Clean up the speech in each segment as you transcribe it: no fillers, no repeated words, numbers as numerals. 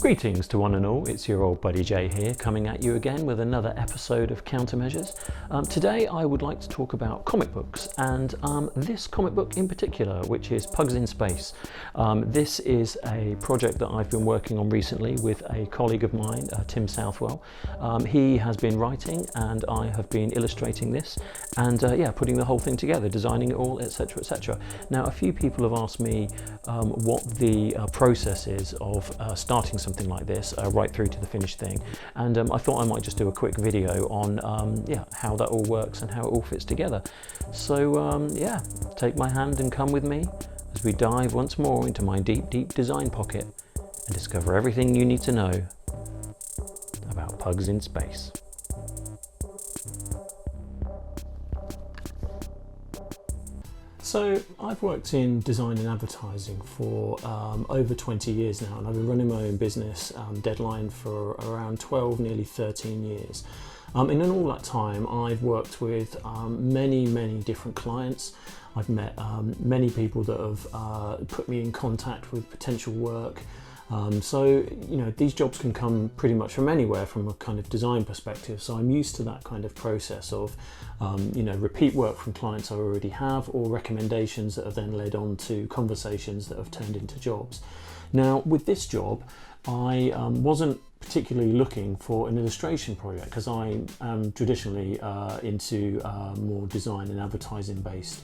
Greetings to one and all, it's your old buddy Jay here, coming at you again with another episode of Countermeasures. Today I would like to talk about comic books, and this comic book in particular, which is Pugs in Space. This is a project that I've been working on recently with a colleague of mine, Tim Southwell. He has been writing and I have been illustrating this and putting the whole thing together, designing it all, etc, etc. Now, a few people have asked me what the process is of starting something like this right through to the finished thing, and I thought I might just do a quick video on how that all works and how it all fits together. So take my hand and come with me as we dive once more into my deep design pocket and discover everything you need to know about Pugs in Space. So I've worked in design and advertising for over 20 years now, and I've been running my own business, Deadline, for around 12, nearly 13 years. And in all that time I've worked with many different clients. I've met many people that have put me in contact with potential work. So these jobs can come pretty much from anywhere from a kind of design perspective, so I'm used to that kind of process of repeat work from clients I already have, or recommendations that have then led on to conversations that have turned into jobs. Now with this job I wasn't particularly looking for an illustration project, because I am traditionally into more design and advertising based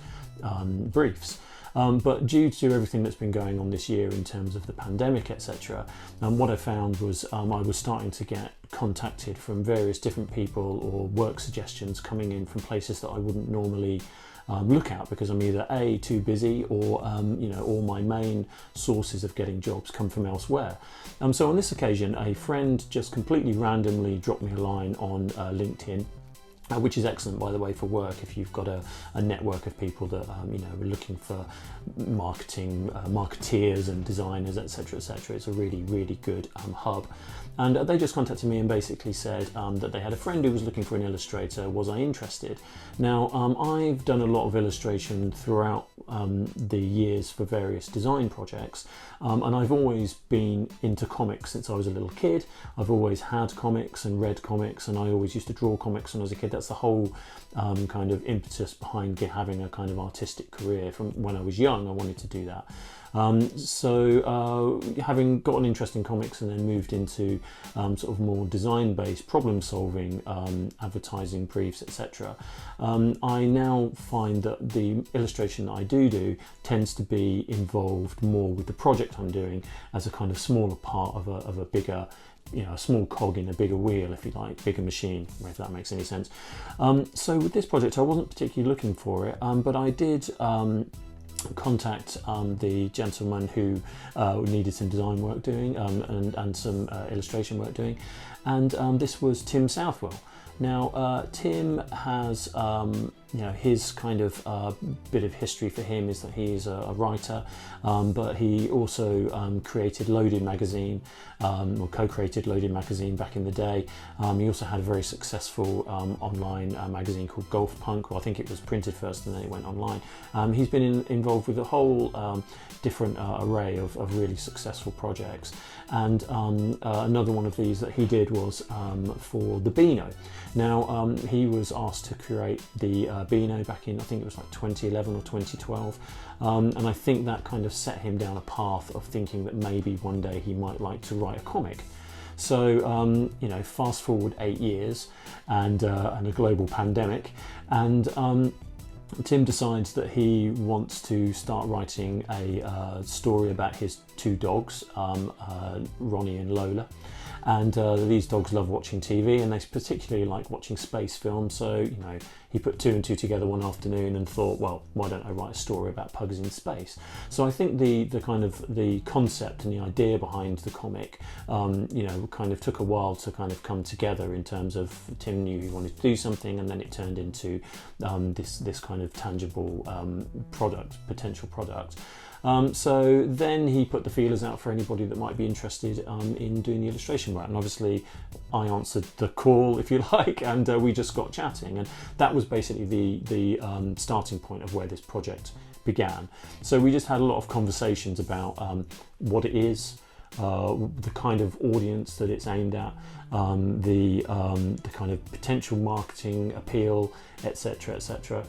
briefs. But due to everything that's been going on this year in terms of the pandemic, etc., what I found was I was starting to get contacted from various different people, or work suggestions coming in from places that I wouldn't normally look at, because I'm either A, too busy, or all my main sources of getting jobs come from elsewhere. So on this occasion, a friend just completely randomly dropped me a line on LinkedIn. Which is excellent, by the way, for work if you've got a network of people that are looking for marketeers and designers, etc, etc. It's a really good hub. And they just contacted me and basically said that they had a friend who was looking for an illustrator. Was I interested? Now I've done a lot of illustration throughout the years for various design projects, and I've always been into comics since I was a little kid. I've always had comics and read comics, and I always used to draw comics when I was a kid. That's the whole kind of impetus behind having a kind of artistic career. From when I was young, I wanted to do that. So having got an interest in comics and then moved into sort of more design-based problem-solving, advertising briefs, etc., I now find that the illustration that I do tends to be involved more with the project I'm doing as a kind of smaller part of a bigger, a small cog in a bigger wheel, if you like, bigger machine, if that makes any sense. So with this project I wasn't particularly looking for it, but I did contact the gentleman who needed some design work doing and some illustration work doing, and this was Tim Southwell. Now Tim has his kind of bit of history for him is that he is a writer, but he also created Loaded magazine, or co-created Loaded magazine back in the day. He also had a very successful online magazine called Golf Punk, or I think it was printed first and then it went online. He's been involved with a whole different array of really successful projects, and another one of these that he did was for the Beano. Now he was asked to create the Beano back in, I think it was like 2011 or 2012, and I think that kind of set him down a path of thinking that maybe one day he might like to write a comic. So fast forward 8 years and a global pandemic, and Tim decides that he wants to start writing a story about his two dogs, Ronnie and Lola. And these dogs love watching TV, and they particularly like watching space films. So he put two and two together one afternoon and thought, well, why don't I write a story about pugs in space? So I think the kind of the concept and the idea behind the comic kind of took a while to kind of come together, in terms of Tim knew he wanted to do something, and then it turned into this kind of tangible potential product. So then he put the feelers out for anybody that might be interested in doing the illustration work, and obviously I answered the call, if you like, and we just got chatting, and that was basically the starting point of where this project began. So we just had a lot of conversations about what it is, the kind of audience that it's aimed at, the kind of potential marketing appeal, etc., etc.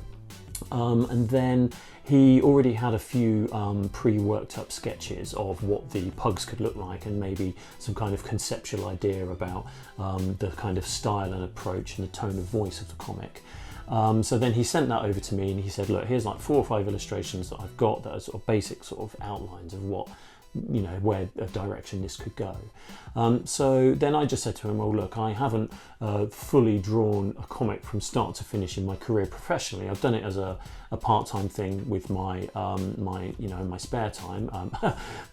And then he already had a few pre-worked up sketches of what the Pugs could look like, and maybe some kind of conceptual idea about the kind of style and approach and the tone of voice of the comic. So then he sent that over to me, and he said, look, here's like 4 or 5 illustrations that I've got that are sort of basic sort of outlines of what, you know, where a direction this could go. So then I just said to him, well, look, I haven't fully drawn a comic from start to finish in my career professionally. I've done it as a part-time thing with my my spare time,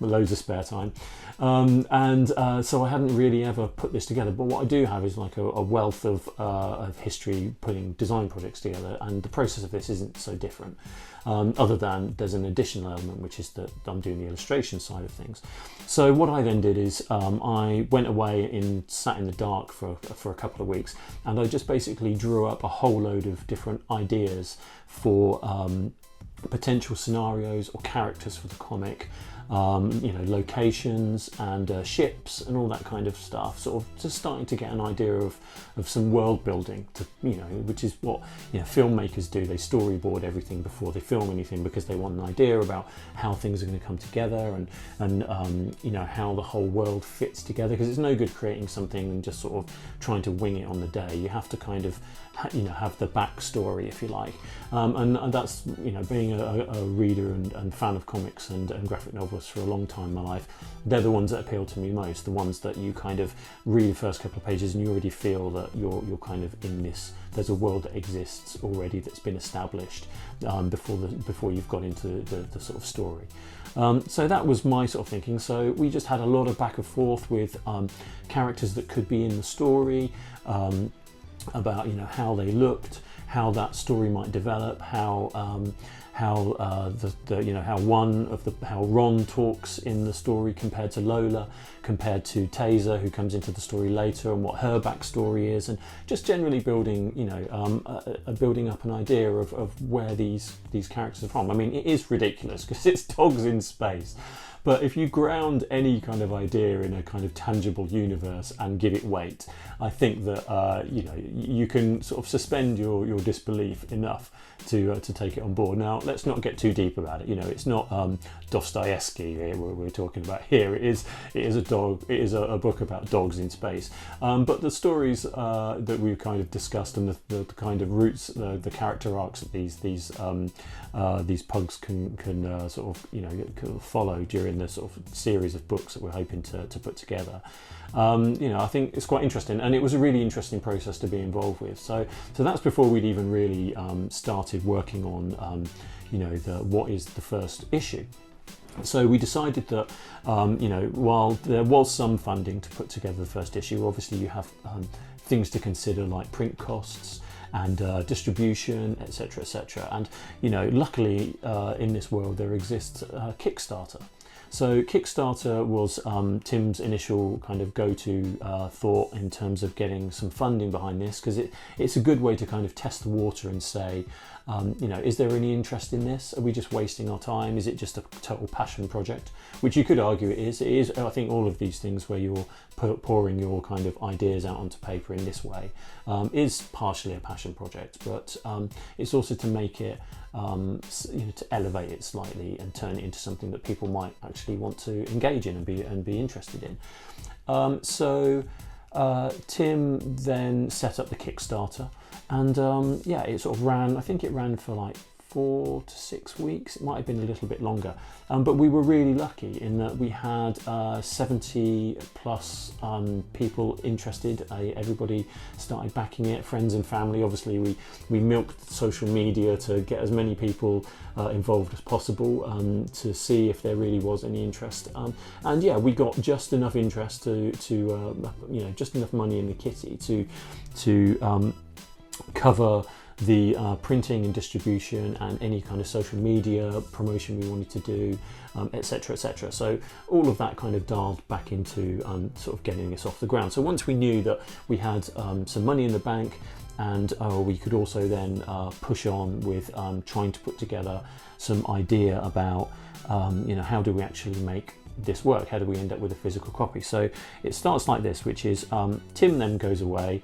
loads of spare time, so I hadn't really ever put this together. But what I do have is like a wealth of history putting design projects together, and the process of this isn't so different. Other than there's an additional element, which is that I'm doing the illustration side of things. So what I then did is I went away and sat in the dark for a couple of weeks, and I just basically drew up a whole load of different ideas for potential scenarios or characters for the comic, locations and ships and all that kind of stuff, sort of just starting to get an idea of some world building, to, which is what filmmakers do. They storyboard everything before they film anything, because they want an idea about how things are going to come together and how the whole world fits together, because it's no good creating something and just sort of trying to wing it on the day. You have to kind of have the backstory, if you like, and that's being a reader and fan of comics and graphic novels for a long time in my life. They're the ones that appeal to me most, the ones that you kind of read the first couple of pages and you already feel that you're kind of in this. There's a world that exists already that's been established before you've got into the sort of story. So that was my sort of thinking. So we just had a lot of back and forth with characters that could be in the story, about how they looked, how that story might develop, how Ron talks in the story compared to Lola, compared to Taser, who comes into the story later, and what her backstory is, and just generally building building up an idea of where these characters are from. I mean, it is ridiculous because it's dogs in space. But if you ground any kind of idea in a kind of tangible universe and give it weight, I think that you can sort of suspend your disbelief enough to take it on board. Now, let's not get too deep about it. It's not Dostoevsky we're talking about here. It is a book about dogs in space. But the stories that we've kind of discussed, and the kind of roots, the character arcs that these pugs can sort of follow during the sort of series of books that we're hoping to put together. I think it's quite interesting, and it was a really interesting process to be involved with. So that's before we'd even really started working on what is the first issue. So we decided that while there was some funding to put together the first issue, obviously you have things to consider like print costs and distribution, etc., etc. And luckily in this world there exists Kickstarter. So Kickstarter was Tim's initial kind of go-to thought in terms of getting some funding behind this, because it's a good way to kind of test the water and say, is there any interest in this? Are we just wasting our time? Is it just a total passion project? Which you could argue it is. It is, I think, all of these things where you're pouring your kind of ideas out onto paper in this way is partially a passion project, but it's also to make it, to elevate it slightly and turn it into something that people might actually want to engage in and be interested in. So Tim then set up the Kickstarter, and it sort of ran. I think it ran for like 4 to 6 weeks. It might have been a little bit longer, but we were really lucky in that we had 70 plus people interested. Everybody started backing it, friends and family. Obviously we milked social media to get as many people involved as possible, to see if there really was any interest, and we got just enough interest to just enough money in the kitty to cover the printing and distribution and any kind of social media promotion we wanted to do, etc., etc. So all of that kind of dialed back into sort of getting this off the ground. So once we knew that we had some money in the bank, and we could also then push on with trying to put together some idea about how do we actually make this work, how do we end up with a physical copy. So it starts like this, which is Tim then goes away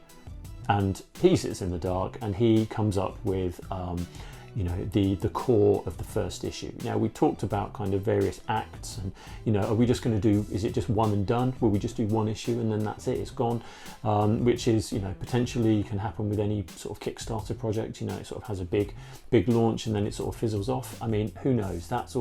and he sits in the dark and he comes up with the core of the first issue. Now, we talked about kind of various acts, and are we just going to do, is it just one and done? Will we just do one issue and then that's it, it's gone? Which is, potentially can happen with any sort of Kickstarter project. It sort of has a big launch and then it sort of fizzles off. I mean, who knows? That's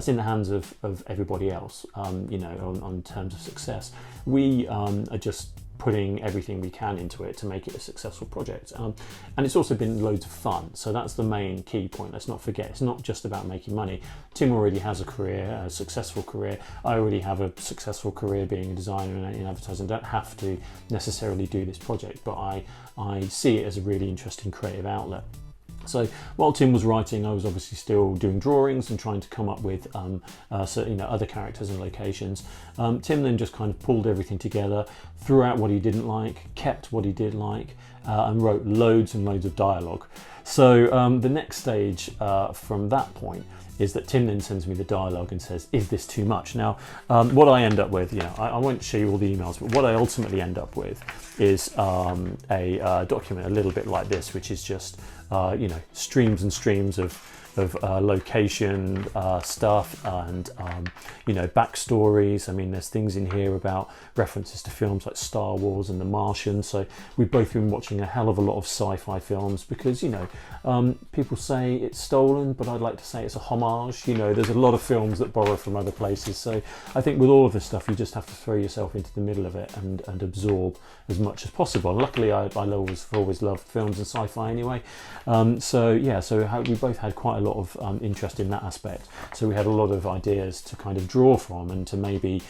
in the hands of everybody else, on terms of success. We are just putting everything we can into it to make it a successful project, and it's also been loads of fun. So that's the main key point. Let's not forget, it's not just about making money. Tim already has a successful career. I already have a successful career being a designer and in advertising. I don't have to necessarily do this project, but I see it as a really interesting creative outlet. So while Tim was writing, I was obviously still doing drawings and trying to come up with other characters and locations. Tim then just kind of pulled everything together, threw out what he didn't like, kept what he did like, and wrote loads and loads of dialogue. So the next stage from that point is that Tim then sends me the dialogue and says, is this too much? Now, what I end up with, I won't show you all the emails, but what I ultimately end up with is a document a little bit like this, which is just streams and streams of location stuff and backstories. I mean, there's things in here about references to films like Star Wars and The Martian. So we've both been watching a hell of a lot of sci-fi films because people say it's stolen, but I'd like to say it's a homage. There's a lot of films that borrow from other places. So I think with all of this stuff, you just have to throw yourself into the middle of it and absorb as much as possible. And luckily, I've always loved films and sci-fi anyway. So we both had quite a lot of interest in that aspect. So we had a lot of ideas to kind of draw from and to maybe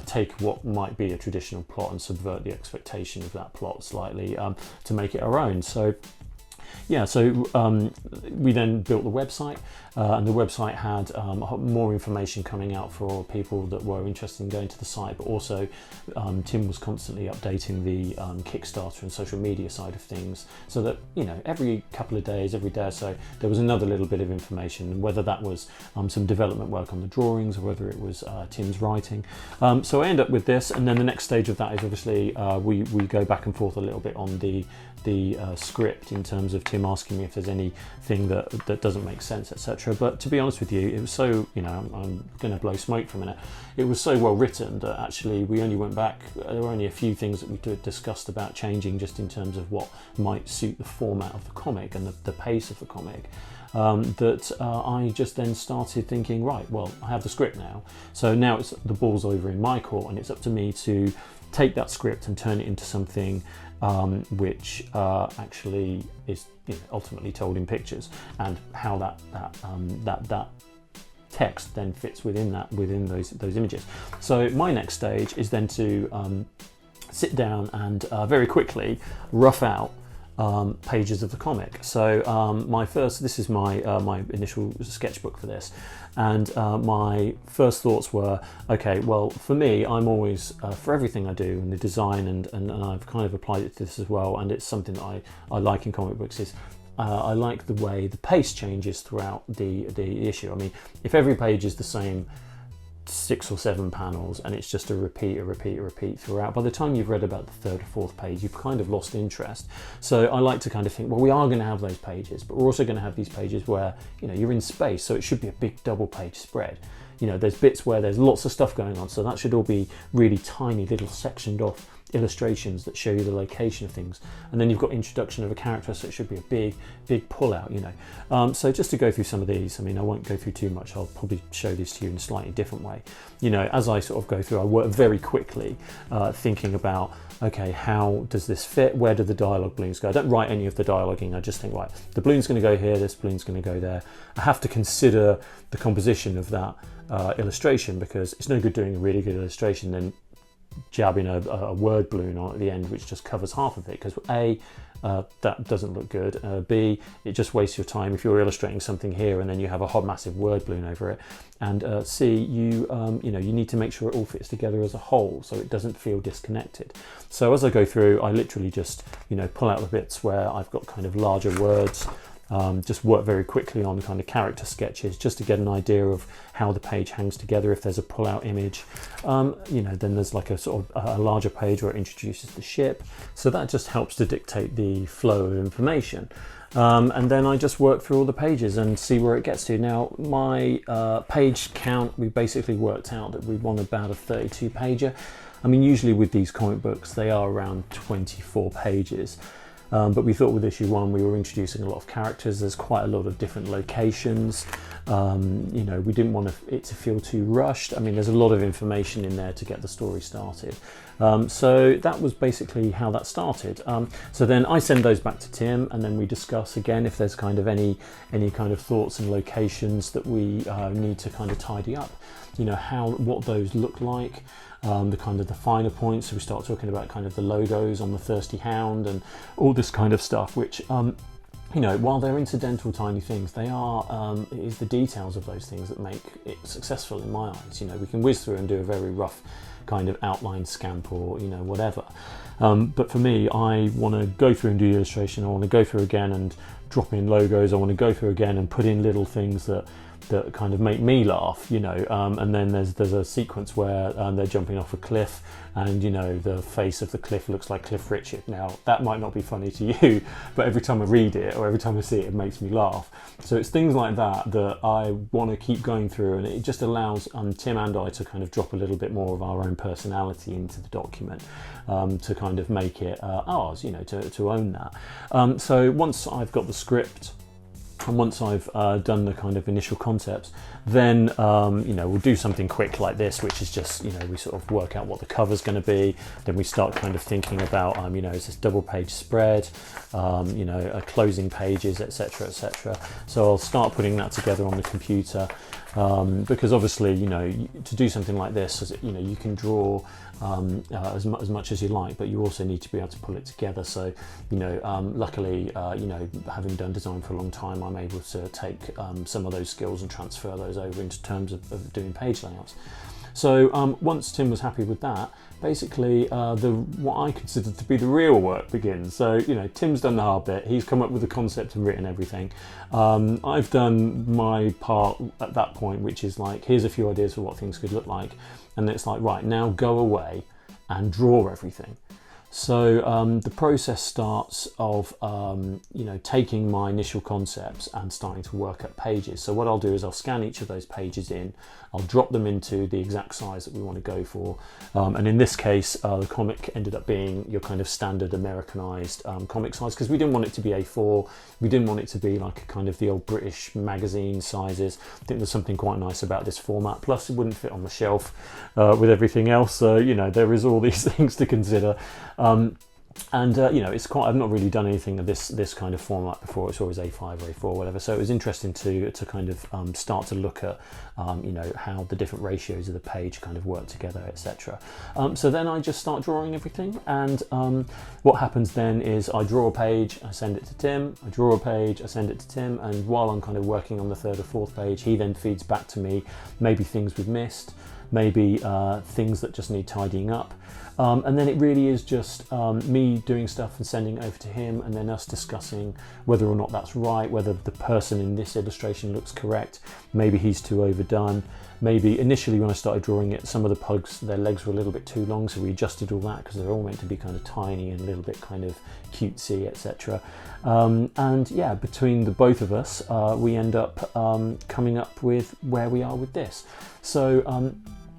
take what might be a traditional plot and subvert the expectation of that plot slightly to make it our own. So we then built the website, and the website had more information coming out for people that were interested in going to the site, but also Tim was constantly updating the Kickstarter and social media side of things, so that every couple of days, every day or so, there was another little bit of information, whether that was some development work on the drawings or whether it was Tim's writing. So I end up with this, and then the next stage of that is obviously we go back and forth a little bit on the script in terms of Tim asking me if there's anything that doesn't make sense, etc. But to be honest with you, it was so, I'm going to blow smoke for a minute. It was so well written that actually we only went back, there were only a few things that we discussed about changing just in terms of what might suit the format of the comic and the pace of the comic. I just then started thinking, right, well, I have the script now. So now the ball's over in my court and it's up to me to take that script and turn it into something which actually is ultimately told in pictures, and how that text then fits within those images. So my next stage is then to sit down and very quickly rough out pages of the comic. So this is my initial sketchbook for this, and my first thoughts were, okay, well, for me, I'm always for everything I do in the design, and I've kind of applied it to this as well, and it's something that I like in comic books, is I like the way the pace changes throughout the issue. I mean, if every page is the same 6 or 7 panels and it's just a repeat throughout, by the time you've read about the third or fourth page, you've kind of lost interest. So I like to kind of think, well, we are going to have those pages, but we're also going to have these pages where you're in space, so it should be a big double page spread. There's bits where there's lots of stuff going on, so that should all be really tiny little sectioned off illustrations that show you the location of things, and then you've got introduction of a character, so it should be a big pull out. So just to go through some of these, I mean, I won't go through too much, I'll probably show this to you in a slightly different way. As I sort of go through, I work very quickly thinking about, okay, how does this fit, where do the dialogue balloons go? I don't write any of the dialoguing, I just think, right, the balloon's going to go here, this balloon's going to go there. I have to consider the composition of that illustration, because it's no good doing a really good illustration then jabbing a word balloon on at the end which just covers half of it, because that doesn't look good. B, it just wastes your time if you're illustrating something here and then you have a hot massive word balloon over it. And C, you need to make sure it all fits together as a whole so it doesn't feel disconnected. So as I go through, I literally just pull out the bits where I've got kind of larger words. Just work very quickly on kind of character sketches just to get an idea of how the page hangs together. If there's a pull-out image, then there's like a sort of a larger page where it introduces the ship. So that just helps to dictate the flow of information. And then I just work through all the pages and see where it gets to. Now, my page count, we basically worked out that we want about a 32 pager. I mean, usually with these comic books, they are around 24 pages. But we thought with issue 1 we were introducing a lot of characters. There's quite a lot of different locations. We didn't want it to feel too rushed. I mean, there's a lot of information in there to get the story started. So that was basically how that started. So then I send those back to Tim, and then we discuss again if there's kind of any kind of thoughts and locations that we need to kind of tidy up. What those look like. The kind of the finer points. So we start talking about kind of the logos on the Thirsty Hound and all this kind of stuff, which while they're incidental tiny things, they are it is the details of those things that make it successful in my eyes. We can whiz through and do a very rough kind of outline scamp or whatever, but for me, I want to go through and do the illustration. I want to go through again and drop in logos. I want to go through again and put in little things that kind of make me laugh, and then there's a sequence where they're jumping off a cliff, and the face of the cliff looks like Cliff Richard. Now that might not be funny to you, but every time I read it or every time I see it, it makes me laugh. So it's things like that that I want to keep going through, and it just allows Tim and I to kind of drop a little bit more of our own personality into the document, to kind of make it ours, to own that. So once I've got the script, and once I've done the kind of initial concepts, then we'll do something quick like this, which is just we sort of work out what the cover's going to be. Then we start kind of thinking about is this double page spread, closing pages, etc., etc. So I'll start putting that together on the computer, because obviously to do something like this, you can draw as much as you like, but you also need to be able to pull it together. So luckily having done design for a long time, I'm able to take some of those skills and transfer those over into terms of doing page layouts. So once Tim was happy with that, basically what I consider to be the real work begins. So Tim's done the hard bit. He's come up with the concept and written everything. I've done my part at that point, which is like, here's a few ideas for what things could look like, and it's like, right, now go away and draw everything. So the process starts of taking my initial concepts and starting to work up pages. So what I'll do is I'll scan each of those pages in, I'll drop them into the exact size that we want to go for, and in this case the comic ended up being your kind of standard Americanized comic size, because we didn't want it to be A4, we didn't want it to be like a kind of the old British magazine sizes. I think there's something quite nice about this format, plus it wouldn't fit on the shelf with everything else, so there is all these things to consider. It's quite, I've not really done anything of this kind of format before. It's always A5 or A4, whatever. So it was interesting to kind of start to look at how the different ratios of the page kind of work together, etc. So then I just start drawing everything, and what happens then is I draw a page, I send it to Tim, I draw a page, I send it to Tim, and while I'm kind of working on the third or fourth page, he then feeds back to me maybe things we've missed, maybe things that just need tidying up. And then it really is just me doing stuff and sending it over to him, and then us discussing whether or not that's right, whether the person in this illustration looks correct, maybe he's too overdone. Maybe initially when I started drawing it, some of the pugs, their legs were a little bit too long, so we adjusted all that because they're all meant to be kind of tiny and a little bit kind of cutesy, etc. And yeah, between the both of us, we end up coming up with where we are with this. So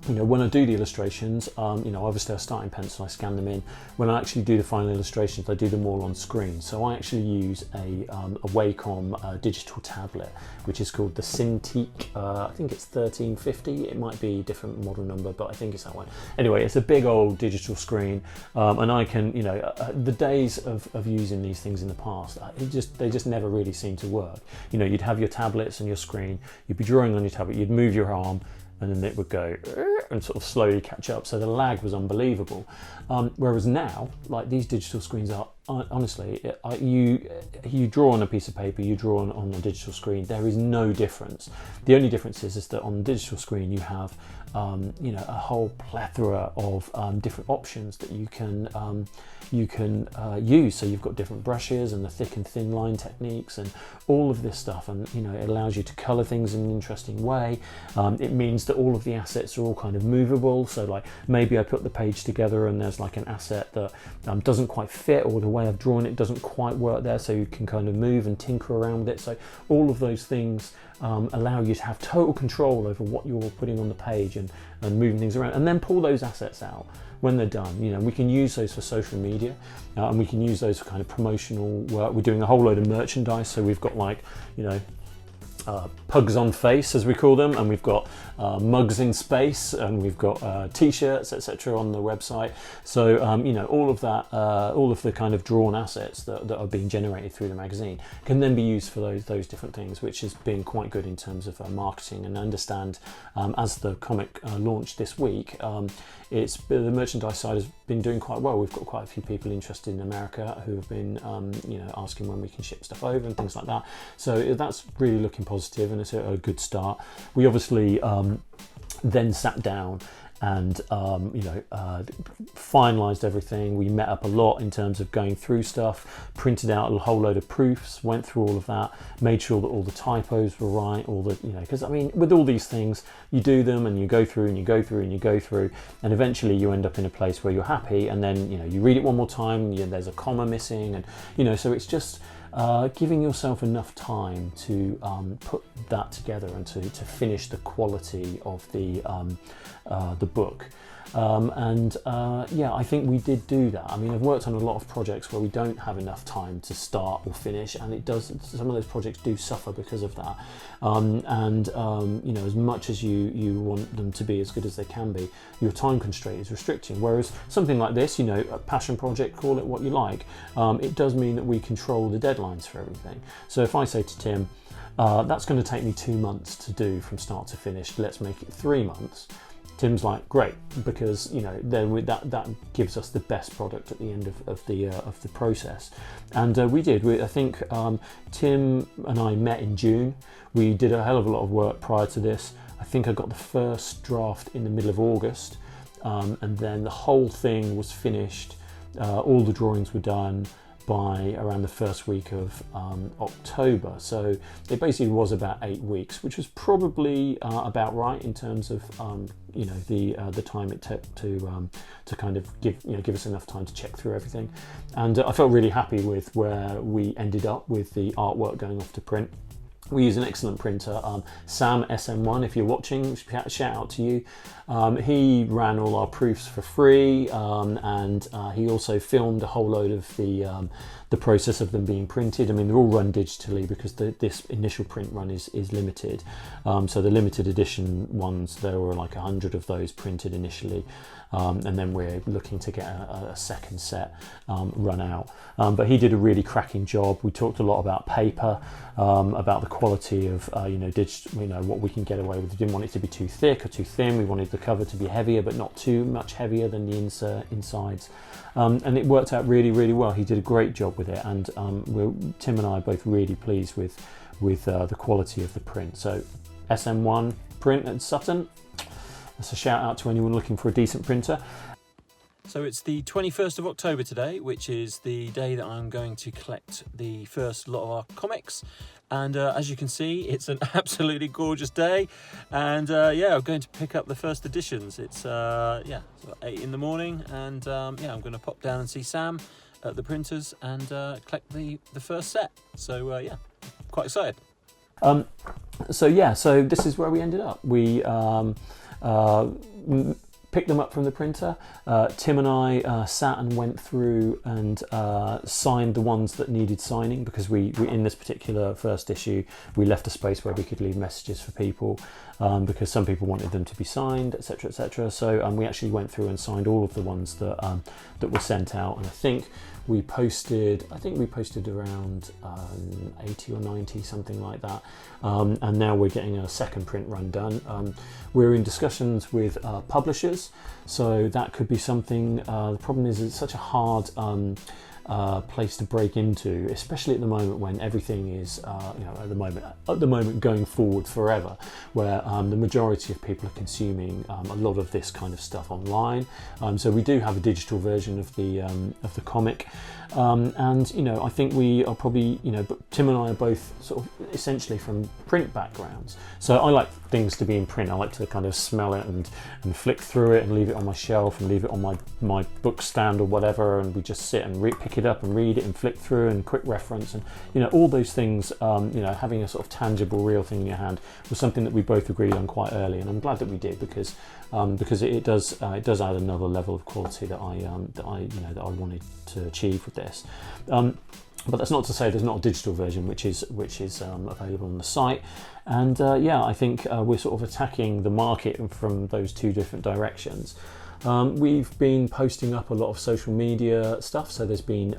when I do the illustrations, obviously I start in pencil, I scan them in. When I actually do the final illustrations, I do them all on screen. So I actually use a Wacom digital tablet, which is called the Cintiq. I think it's 1350. It might be a different model number, but I think it's that one. Anyway, it's a big old digital screen, and I can, the days of using these things in the past, they just never really seem to work. You'd have your tablets and your screen, you'd be drawing on your tablet, you'd move your arm, and then it would go and sort of slowly catch up. So the lag was unbelievable. Whereas now, like, these digital screens are honestly, you draw on a piece of paper, you draw on a digital screen. There is no difference. The only difference is that on the digital screen you have a whole plethora of different options that you can use. So you've got different brushes and the thick and thin line techniques and all of this stuff, and it allows you to color things in an interesting way. It means that all of the assets are all kind of movable. So like maybe I put the page together and there's like an asset that doesn't quite fit, or the way I've drawn it doesn't quite work there, so you can kind of move and tinker around with it. So all of those things allow you to have total control over what you're putting on the page and moving things around, and then pull those assets out when they're done. We can use those for social media, and we can use those for kind of promotional work. We're doing a whole load of merchandise, so we've got like Pugs on face, as we call them, and we've got mugs in space, and we've got t-shirts, etc. on the website. So all of that, all of the kind of drawn assets that are being generated through the magazine can then be used for those different things, which has been quite good in terms of marketing. And I understand as the comic launched this week, the merchandise side has been doing quite well. We've got quite a few people interested in America who have been asking when we can ship stuff over and things like that. So that's really looking positive, and it's a good start. We obviously then sat down and finalized everything. We met up a lot in terms of going through stuff, printed out a whole load of proofs, went through all of that, made sure that all the typos were right, because with all these things, you do them and you go through and you go through and you go through, and eventually you end up in a place where you're happy, and then you read it one more time, there's a comma missing, and so it's just giving yourself enough time to put that together and to finish the quality of the book. I think we did do that. I mean, I've worked on a lot of projects where we don't have enough time to start or finish, and some of those projects do suffer because of that. As much as you want them to be as good as they can be, your time constraint is restricting. Whereas something like this, a passion project, call it what you like, it does mean that we control the deadlines for everything. So if I say to Tim, that's going to take me 2 months to do from start to finish, let's make it 3 months. Tim's like, great, because then that gives us the best product at the end of the process, and we did. I think Tim and I met in June. We did a hell of a lot of work prior to this. I think I got the first draft in the middle of August, and then the whole thing was finished. All the drawings were done by around the first week of October. So it basically was about 8 weeks, which was probably about right in terms of the time it took to kind of give us enough time to check through everything. And I felt really happy with where we ended up with the artwork going off to print. We use an excellent printer, Sam SM1. If you're watching, shout out to you. He ran all our proofs for free, and he also filmed a whole load of the process of them being printed. I mean, they're all run digitally because this initial print run is limited. So the limited edition ones, there were like 100 of those printed initially, and then we're looking to get a second set run out. But he did a really cracking job. We talked a lot about paper, about the quality of digital, what we can get away with. We didn't want it to be too thick or too thin. We wanted the cover to be heavier, but not too much heavier than the insides. And it worked out really, really well. He did a great job with it, and Tim and I are both really pleased with the quality of the print. So SM1 print at Sutton. That's a shout out to anyone looking for a decent printer. So it's the 21st of October today, which is the day that I'm going to collect the first lot of our comics. And as you can see, it's an absolutely gorgeous day. And I'm going to pick up the first editions. It's 8 in the morning, and I'm going to pop down and see Sam at the printers and collect the first set. So quite excited. So this is where we ended up. We picked them up from the printer. Tim and I sat and went through and signed the ones that needed signing, because we in this particular first issue we left a space where we could leave messages for people, because some people wanted them to be signed, etc, etc. So we actually went through and signed all of the ones that were sent out, and I think we posted around 80 or 90, something like that, and now we're getting a second print run done. We're in discussions with publishers, so that could be something. The problem is it's such a hard place to break into, especially at the moment when everything is, at the moment going forward forever, where the majority of people are consuming a lot of this kind of stuff online. So we do have a digital version of the comic, and I think we are probably, Tim and I are both sort of essentially from print backgrounds. So I like things to be in print. I like to kind of smell it and flick through it and leave it on my shelf and leave it on my book stand or whatever, and we just sit and pick it up and read it and flick through and quick reference, and all those things. Having a sort of tangible, real thing in your hand was something that we both agreed on quite early, and I'm glad that we did, because it does add another level of quality that I wanted to achieve with this. But that's not to say there's not a digital version which is available on the site, and I think we're sort of attacking the market from those two different directions. We've been posting up a lot of social media stuff, so there's been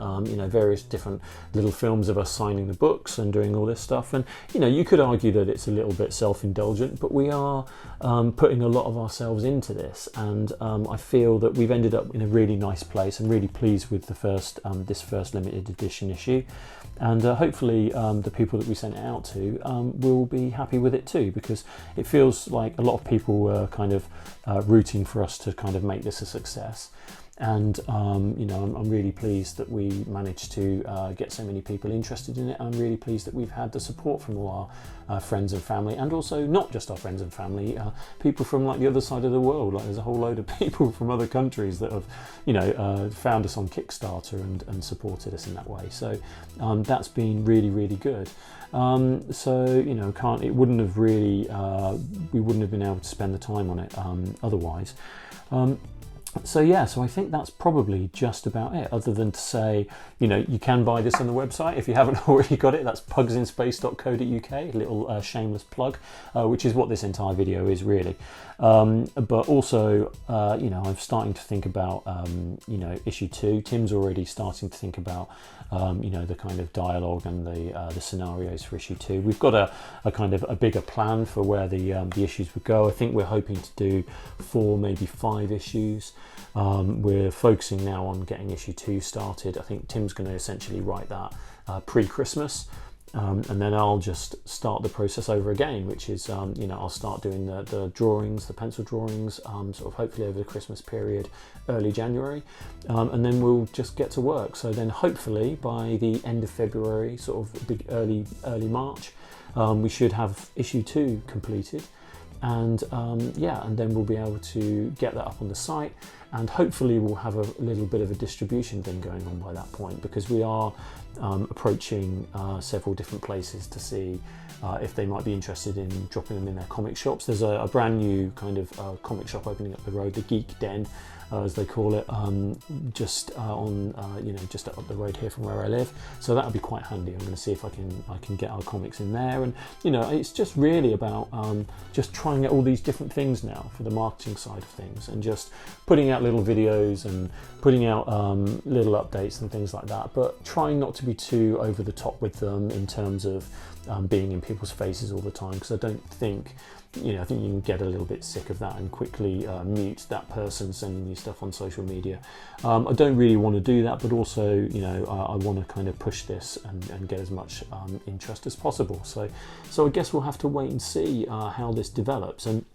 various different little films of us signing the books and doing all this stuff, and you could argue that it's a little bit self-indulgent, but we are putting a lot of ourselves into this, and I feel that we've ended up in a really nice place. I'm really pleased with this first limited edition issue, and hopefully the people that we sent it out to will be happy with it too, because it feels like a lot of people were kind of rooting for us to kind of make this a success. And I'm really pleased that we managed to get so many people interested in it. I'm really pleased that we've had the support from all our friends and family, and also not just our friends and family, people from like the other side of the world. Like there's a whole load of people from other countries that have found us on Kickstarter and supported us in that way. So that's been really, really good. It wouldn't have really we wouldn't have been able to spend the time on it otherwise. So I think that's probably just about it, other than to say, you can buy this on the website if you haven't already got it. That's pugsinspace.co.uk, a little shameless plug, which is what this entire video is really. But also, I'm starting to think about, issue 2. Tim's already starting to think about, the kind of dialogue and the scenarios for issue 2. We've got a kind of a bigger plan for where the issues would go. I think we're hoping to do 4, maybe 5 issues. We're focusing now on getting issue 2 started. I think Tim's going to essentially write that pre-Christmas, and then I'll just start the process over again, which is I'll start doing the drawings, the pencil drawings, sort of hopefully over the Christmas period, early January, and then we'll just get to work. So then hopefully by the end of February, sort of big early March, we should have issue 2 completed. And and then we'll be able to get that up on the site, and hopefully we'll have a little bit of a distribution thing going on by that point, because we are approaching several different places to see if they might be interested in dropping them in their comic shops. There's a brand new kind of comic shop opening up the road, the Geek Den, as they call it, just up the road here from where I live. So that'll be quite handy. I'm going to see if I can get our comics in there, and it's just really about just trying out all these different things now for the marketing side of things, and just putting out little videos and putting out little updates and things like that, but trying not to be too over the top with them in terms of being in people's faces all the time, because I don't think I think you can get a little bit sick of that and quickly mute that person sending you stuff on social media. I don't really want to do that, but also I want to kind of push this and get as much interest as possible. So I guess we'll have to wait and see how this develops. And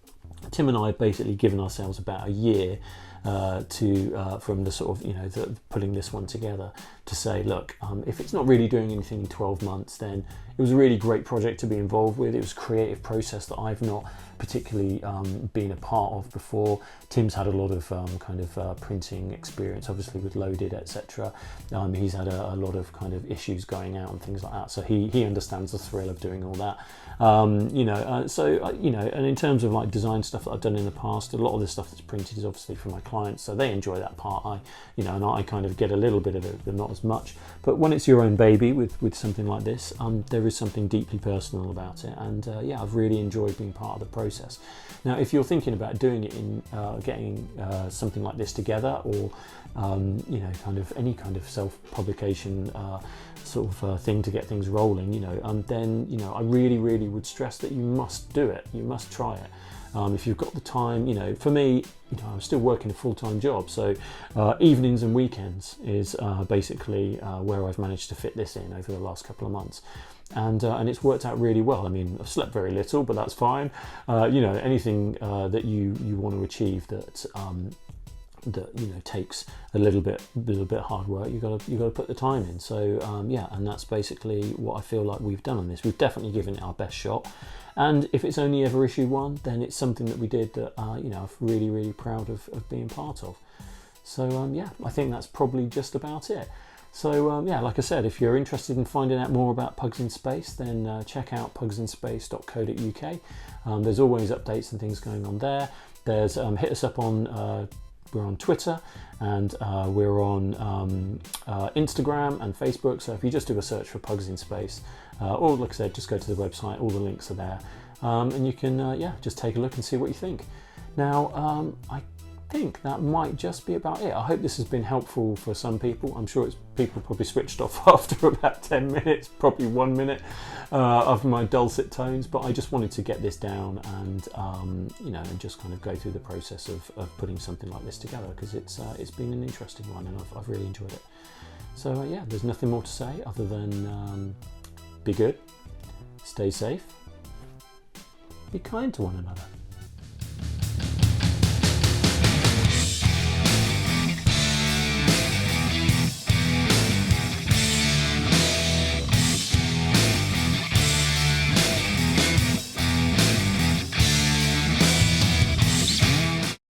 Tim and I have basically given ourselves about a year from the sort of putting this one together, to say, look, if it's not really doing anything in 12 months, then it was a really great project to be involved with. It was a creative process that I've not particularly been a part of before. Tim's had a lot of printing experience, obviously with Loaded, etc. He's had a lot of kind of issues going out and things like that, so he understands the thrill of doing all that. And in terms of like design stuff that I've done in the past, a lot of the stuff that's printed is obviously for my clients, so they enjoy that part. I kind of get a little bit of it, but not as much. But when it's your own baby with something like this, there is something deeply personal about it, and I've really enjoyed being part of the process. Now, if you're thinking about doing it in getting something like this together, or kind of any kind of self-publication sort of thing to get things rolling, then I really would stress that you must do it. You must try it. If you've got the time, for me, I'm still working a full-time job, so evenings and weekends is basically where I've managed to fit this in over the last couple of months. And it's worked out really well. I mean, I've slept very little, but that's fine. Anything that you want to achieve that takes a little bit hard work, you got to put the time in. So and that's basically what I feel like we've done on this. We've definitely given it our best shot, and if it's only ever issue 1, then it's something that we did that I'm really proud of being part of. So I think that's probably just about it. So like I said, if you're interested in finding out more about Pugs in Space, then check out pugsinspace.co.uk. There's always updates and things going on there. There's hit us up on we're on Twitter, and we're on Instagram and Facebook. So if you just do a search for Pugs in Space, or like I said, just go to the website, all the links are there, and you can just take a look and see what you think. Now I think that might just be about it. I hope this has been helpful for some people. I'm sure people probably switched off after about 10 minutes, probably 1 minute of my dulcet tones, but I just wanted to get this down and and just kind of go through the process of putting something like this together, because it's been an interesting one, and I've really enjoyed it. So there's nothing more to say other than be good, stay safe, be kind to one another.